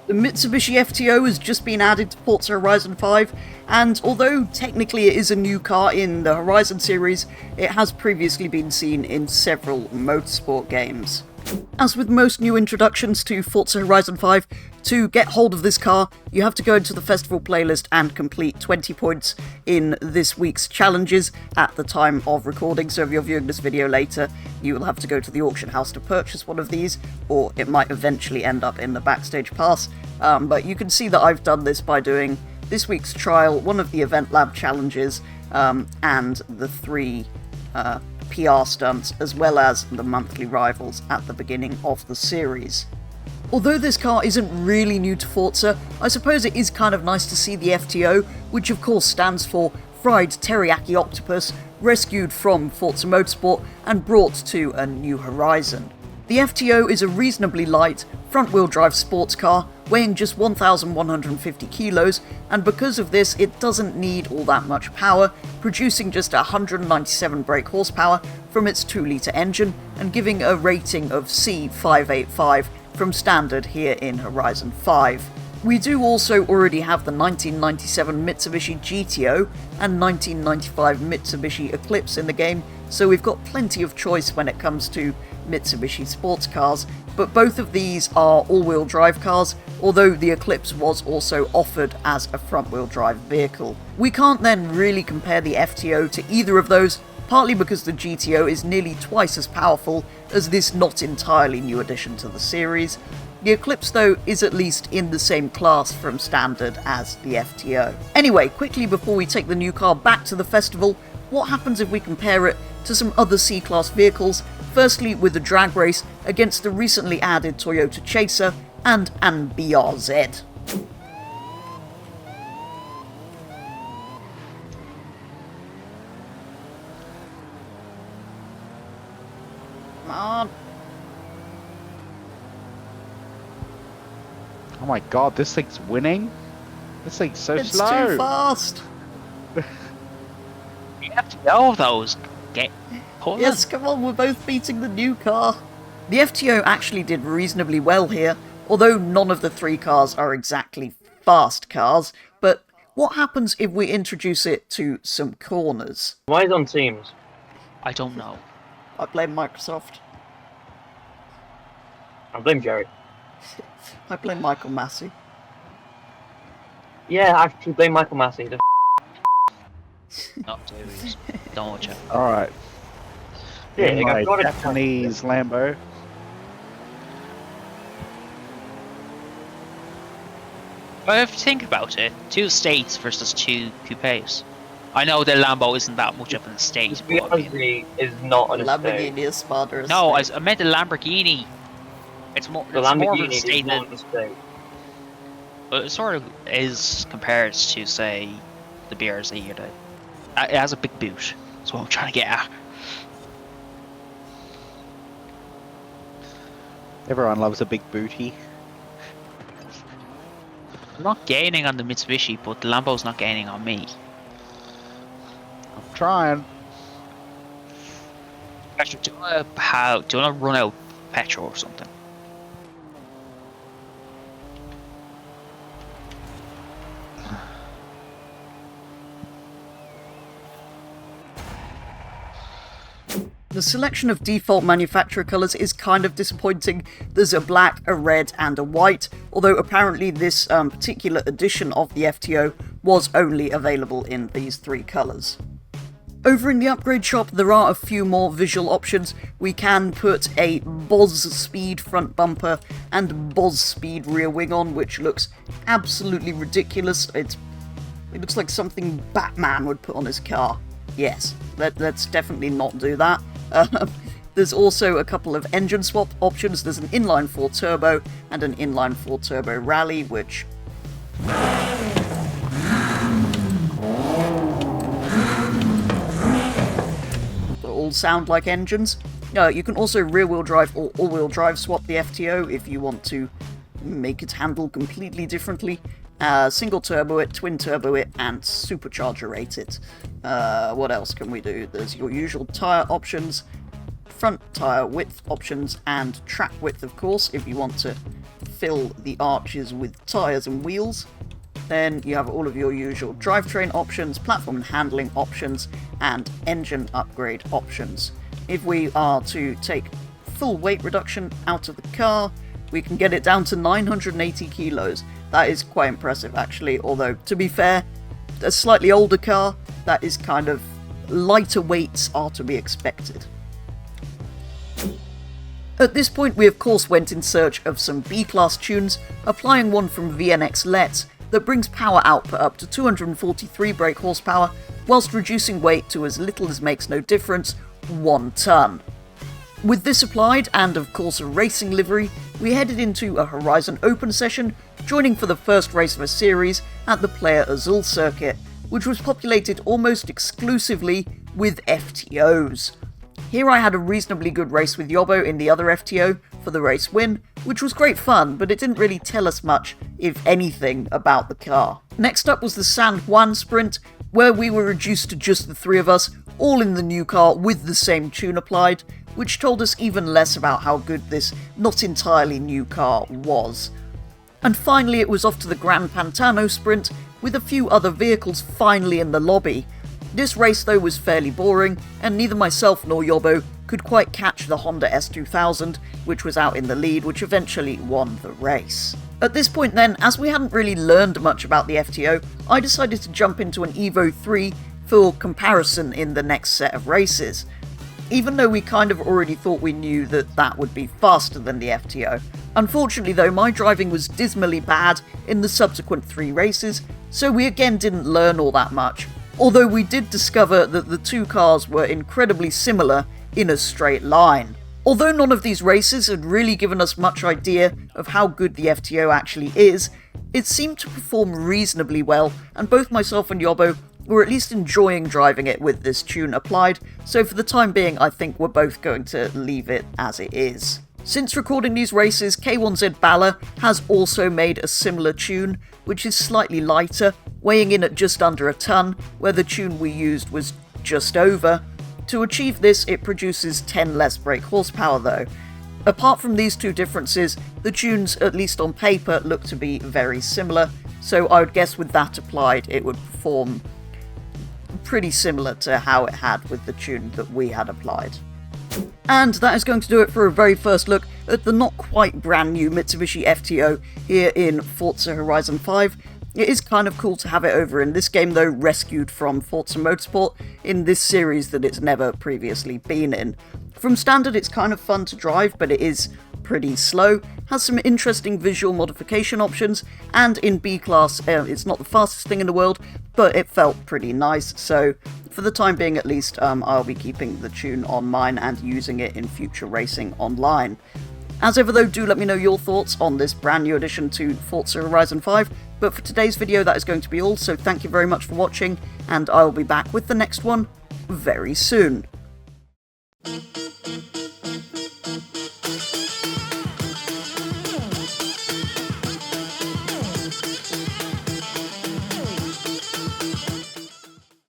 The Mitsubishi FTO has just been added to Forza Horizon 5, and although technically it is a new car in the Horizon series, it has previously been seen in several motorsport games. As with most new introductions to Forza Horizon 5, to get hold of this car, you have to go into the festival playlist and complete 20 points in this week's challenges at the time of recording, so if you're viewing this video later, you will have to go to the auction house to purchase one of these, or it might eventually end up in the backstage pass. But you can see that I've done this by doing this week's trial, one of the Event Lab challenges, and the 3 PR stunts, as well as the monthly rivals at the beginning of the series. Although this car isn't really new to Forza, I suppose it is kind of nice to see the FTO, which of course stands for Fried Teriyaki Octopus, rescued from Forza Motorsport and brought to a new horizon. The FTO is a reasonably light, front-wheel drive sports car, weighing just 1,150 kilos, and because of this it doesn't need all that much power, producing just 197 brake horsepower from its 2-litre engine and giving a rating of C585 from standard here in Horizon 5. We do also already have the 1997 Mitsubishi GTO and 1995 Mitsubishi Eclipse in the game, so we've got plenty of choice when it comes to Mitsubishi sports cars, but both of these are all-wheel drive cars, although the Eclipse was also offered as a front-wheel drive vehicle. We can't then really compare the FTO to either of those, partly because the GTO is nearly twice as powerful as this not entirely new addition to the series. The Eclipse, though, is at least in the same class from standard as the FTO. Anyway, quickly before we take the new car back to the festival, what happens if we compare it to some other C-Class vehicles, firstly with the drag race against the recently added Toyota Chaser and an BRZ. Come on. Oh my god, this thing's winning? This thing's so It's slow. too fast. You have to know those. Get pull Yes, come on, we're both beating the new car. The FTO actually did reasonably well here, although none of the 3 cars are exactly fast cars, but what happens if we introduce it to some corners? Why is it on Teams? I don't know. I blame Microsoft. I blame Jerry. I blame Michael Massey. Yeah, I actually blame Michael Massey. Not serious. Don't watch it. Alright. Yeah, In my I've got it. Japanese Lambo. But if you think about it, 2 estates versus 2 coupes. I know the Lambo isn't that much of an estate, The but I mean, Lamborghini is not an estate. Lamborghini Espada. no, I meant the Lamborghini. It's more. The It's more of an Lamborghini is estate not than. an estate. But it sort of is compared to, say, the BRZ or the. It has a big boot. That's what I'm trying to get at. Everyone loves a big booty. I'm not gaining on the Mitsubishi, but the Lambo's not gaining on me. I'm trying. Actually, do you want to run out petrol or something? The selection of default manufacturer colours is kind of disappointing. There's a black, a red and a white, although apparently this particular edition of the FTO was only available in these 3 colours. Over in the upgrade shop there are a few more visual options. We can put a Boz Speed front bumper and Boz Speed rear wing on, which looks absolutely ridiculous. It looks like something Batman would put on his car. Yes, let's definitely not do that. There's also a couple of engine swap options. There's an inline 4 turbo and an inline 4 turbo rally, which all sound like engines. You can also rear-wheel drive or all-wheel drive swap the FTO if you want to make it handle completely differently. Single turbo it, twin turbo it, and supercharger rate it. What else can we do? There's your usual tyre options, front tyre width options, and track width, of course, if you want to fill the arches with tyres and wheels. Then you have all of your usual drivetrain options, platform and handling options, and engine upgrade options. If we are to take full weight reduction out of the car, we can get it down to 980 kilos. That is quite impressive, actually, although, to be fair, a slightly older car, that is kind of lighter weights are to be expected. At this point, we of course went in search of some B-class tunes, applying one from VNX Let's that brings power output up to 243 brake horsepower, whilst reducing weight to as little as makes no difference, 1 ton. With this applied, and of course a racing livery, we headed into a Horizon Open session, joining for the first race of a series at the Player Azul circuit, which was populated almost exclusively with FTOs. Here I had a reasonably good race with Yobbo in the other FTO for the race win, which was great fun, but it didn't really tell us much, if anything, about the car. Next up was the San Juan sprint, where we were reduced to just the 3 of us, all in the new car with the same tune applied, which told us even less about how good this not entirely new car was. And finally it was off to the Gran Pantano sprint, with a few other vehicles finally in the lobby. This race though was fairly boring, and neither myself nor Yobbo could quite catch the Honda S2000, which was out in the lead, which eventually won the race. At this point then, as we hadn't really learned much about the FTO, I decided to jump into an Evo 3 for comparison in the next set of races. Even though we kind of already thought we knew that that would be faster than the FTO. Unfortunately though, my driving was dismally bad in the subsequent 3 races, so we again didn't learn all that much, although we did discover that the 2 cars were incredibly similar in a straight line. Although none of these races had really given us much idea of how good the FTO actually is, it seemed to perform reasonably well, and both myself and Yobbo were at least enjoying driving it with this tune applied, so for the time being I think we're both going to leave it as it is. Since recording these races, K1Z Bala has also made a similar tune, which is slightly lighter, weighing in at just under a ton, where the tune we used was just over. To achieve this, it produces 10 less brake horsepower though. Apart from these 2 differences, the tunes, at least on paper, look to be very similar, so I would guess with that applied it would perform pretty similar to how it had with the tune that we had applied. And that is going to do it for a very first look at the not quite brand new Mitsubishi FTO here in Forza Horizon 5. It is kind of cool to have it over in this game though, rescued from Forza Motorsport in this series that it's never previously been in. From standard it's kind of fun to drive, but it is pretty slow, has some interesting visual modification options, and in B-Class it's not the fastest thing in the world, but it felt pretty nice, so for the time being at least I'll be keeping the tune on mine and using it in future racing online. As ever though, do let me know your thoughts on this brand new addition to Forza Horizon 5, but for today's video that is going to be all, so thank you very much for watching, and I will be back with the next one very soon.